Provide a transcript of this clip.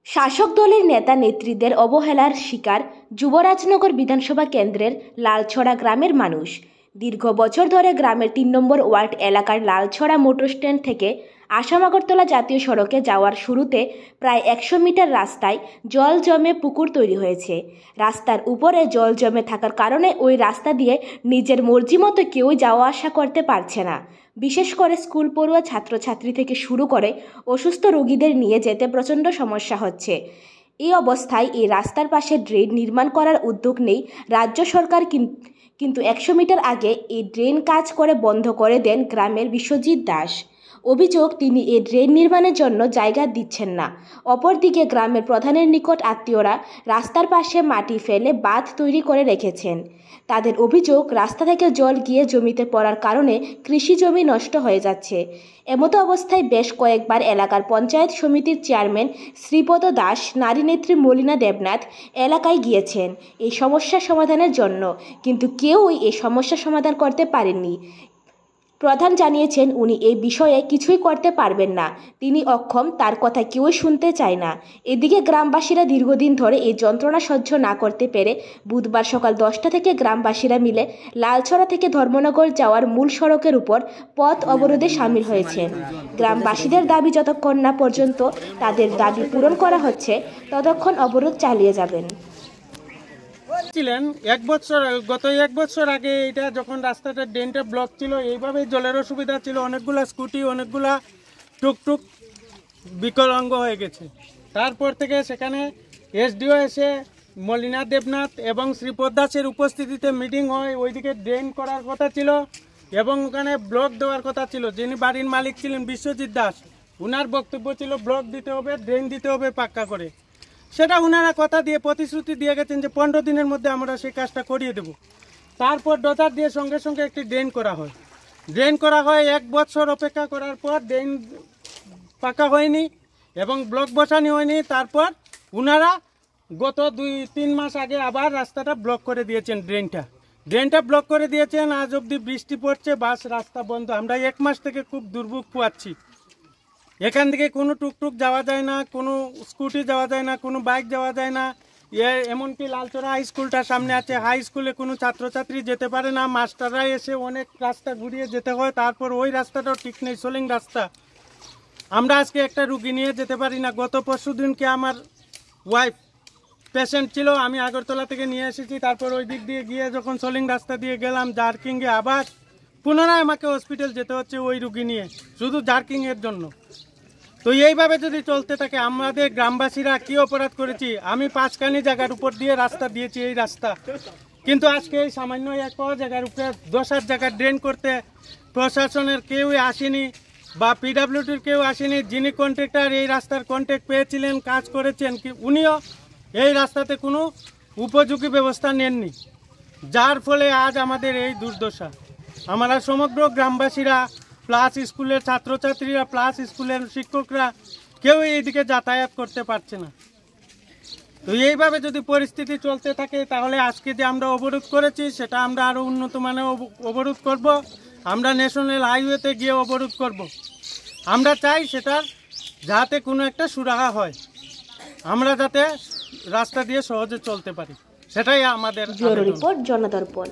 শাসক দলের নেতা নেত্রীদের অবহেলার শিকার যুবরাজনগর বিধানসভা কেন্দ্রের লালছড়া গ্রামের মানুষ। দীর্ঘ বছর ধরে গ্রামের ৩ নম্বর ওয়ার্ড এলাকার লালছড়া মোটর স্ট্যান্ড থেকে আসাম আগরতলা জাতীয় সড়কে যাওয়ার শুরুতে প্রায় ১০০ মিটার রাস্তায় জল জমে পুকুর তৈরি হয়েছে। রাস্তার উপরে জল জমে থাকার কারণে ওই রাস্তা দিয়ে নিজের মর্জি মতো কেউই যাওয়া আসা করতে পারছে না। বিশেষ করে স্কুল পড়ুয়া ছাত্রছাত্রী থেকে শুরু করে অসুস্থ রোগীদের নিয়ে যেতে প্রচণ্ড সমস্যা হচ্ছে। এই অবস্থায় এই রাস্তার পাশে ড্রেন নির্মাণ করার উদ্যোগ নেই রাজ্য সরকার, কিন্তু ১০০ মিটার আগে এই ড্রেন কাজ করে বন্ধ করে দেন গ্রামের বিশ্বজিৎ দাস। অভিযোগ, তিনি এই ড্রেন নির্মাণের জন্য জায়গা দিচ্ছেন না। অপরদিকে গ্রামের প্রধানের নিকট আত্মীয়রা রাস্তার পাশে মাটি ফেলে বাঁধ তৈরি করে রেখেছেন। তাদের অভিযোগ, রাস্তা থেকে জল গিয়ে জমিতে পড়ার কারণে কৃষি জমি নষ্ট হয়ে যাচ্ছে। এমতো অবস্থায় বেশ কয়েকবার এলাকার পঞ্চায়েত সমিতির চেয়ারম্যান শ্রীপদ দাস, নারী নেত্রী মলিনা দেবনাথ এলাকায় গিয়েছেন এই সমস্যা সমাধানের জন্য, কিন্তু কেউই এই সমস্যা সমাধান করতে পারেননি। প্রধান জানিয়েছেন উনি এই বিষয়ে কিছুই করতে পারবেন না, তিনি অক্ষম, তার কথা কেউই শুনতে চায় না। এদিকে গ্রামবাসীরা দীর্ঘদিন ধরে এই যন্ত্রণা সহ্য না করতে পেরে বুধবার সকাল 10টা থেকে গ্রামবাসীরা মিলে লালছড়া থেকে ধর্মনগর যাওয়ার মূল সড়কের উপর পথ অবরোধে সামিল হয়েছেন। গ্রামবাসীদের দাবি, যতক্ষণ না পর্যন্ত তাদের দাবি পূরণ করা হচ্ছে ততক্ষণ অবরোধ চালিয়ে যাবেন। ছিলেন গত এক বছর আগে এটা যখন রাস্তাটা ড্রেনটা ব্লক ছিল, এইভাবে জলের অসুবিধা ছিল, অনেকগুলা স্কুটি অনেকগুলা টুকটুক বিকলাঙ্গ হয়ে গেছে। তারপর থেকে সেখানে এসডিও এসে মলিনা দেবনাথ এবং শ্রীপদ দাসের উপস্থিতিতে মিটিং হয়। ওইদিকে ড্রেন করার কথা ছিল এবং ওখানে ব্লক দেওয়ার কথা ছিল। যিনি বাড়ির মালিক ছিলেন বিশ্বজিৎ দাস, উনার বক্তব্য ছিল ব্লক দিতে হবে, ড্রেন দিতে হবে পাক্কা করে। সেটা ওনারা কথা দিয়ে প্রতিশ্রুতি দিয়ে গেছেন যে 15 দিনের মধ্যে আমরা সেই কাজটা করিয়ে দেব। তারপর ডজার দিয়ে সঙ্গে সঙ্গে একটি ড্রেন করা হয়। ড্রেন করা হয়, 1 বছর অপেক্ষা করার পর ড্রেন পাকা হয়নি এবং ব্লক বসানো হয়নি। তারপর ওনারা গত 2-3 মাস আগে আবার রাস্তাটা ব্লক করে দিয়েছেন। ড্রেনটা ব্লক করে দিয়েছেন। আজ অবধি বৃষ্টি পড়ছে, বাস রাস্তা বন্ধ। আমরা 1 মাস থেকে খুব দুর্ভোগ পোয়াচ্ছি। এখান থেকে কোনো টুকটুক যাওয়া যায় না, কোনো স্কুটি যাওয়া যায় না, কোনো বাইক যাওয়া যায় না। এমনকি লালছড়া হাই স্কুলটার সামনে আছে, হাই স্কুলে কোনো ছাত্রছাত্রী যেতে পারে না। মাস্টাররা এসে অনেক রাস্তা ঘুরিয়ে যেতে হয়। তারপর ওই রাস্তাটাও ঠিক নেই, সোলিং রাস্তা। আমরা আজকে একটা রুগী নিয়ে যেতে পারি না। গত পরশু দিনকে আমার ওয়াইফ পেশেন্ট ছিল, আমি আগরতলা থেকে নিয়ে এসেছি। তারপর ওই দিক দিয়ে গিয়ে যখন সোলিং রাস্তা দিয়ে গেলাম জার্কিংয়ে, আবার পুনরায় আমাকে হসপিটাল যেতে হচ্ছে ওই রুগী নিয়ে, শুধু জার্কিংয়ের জন্য। তো এইভাবে যদি চলতে থাকে, আমাদের গ্রামবাসীরা কি অপরাধ করেছি? আমি 5খানি জায়গার উপর দিয়ে রাস্তা দিয়েছি, এই রাস্তা, কিন্তু আজকে এই সামান্য 1 জায়গার উপরে 10 জায়গা ড্রেন করতে প্রশাসনের কেউই আসেনি বা পিডাব্লিউডির কেউ আসেনি। যিনি কন্ট্রাক্টর এই রাস্তার কন্ট্রাক্ট পেয়েছিলেন, কাজ করেছেন, উনিও এই রাস্তাতে কোনো উপযোগী ব্যবস্থা নেননি, যার ফলে আজ আমাদের এই দুর্দশা। আমরা সমগ্র গ্রামবাসীরা প্লাস স্কুলের ছাত্রছাত্রীরা প্লাস স্কুলের শিক্ষকরা কেউ এইদিকে যাতায়াত করতে পারছে না। তো এইভাবে যদি পরিস্থিতি চলতে থাকে তাহলে আজকে যে আমরা অবরোধ করেছি সেটা আমরা আরও উন্নত মানের অবরোধ করব। আমরা ন্যাশনাল হাইওয়েতে গিয়ে অবরোধ করব। আমরা চাই সেটা যাতে কোনো একটা সুরাহা হয়, আমরা যাতে রাস্তা দিয়ে সহজে চলতে পারি, সেটাই আমাদের রিপোর্ট, জনদর্পণ।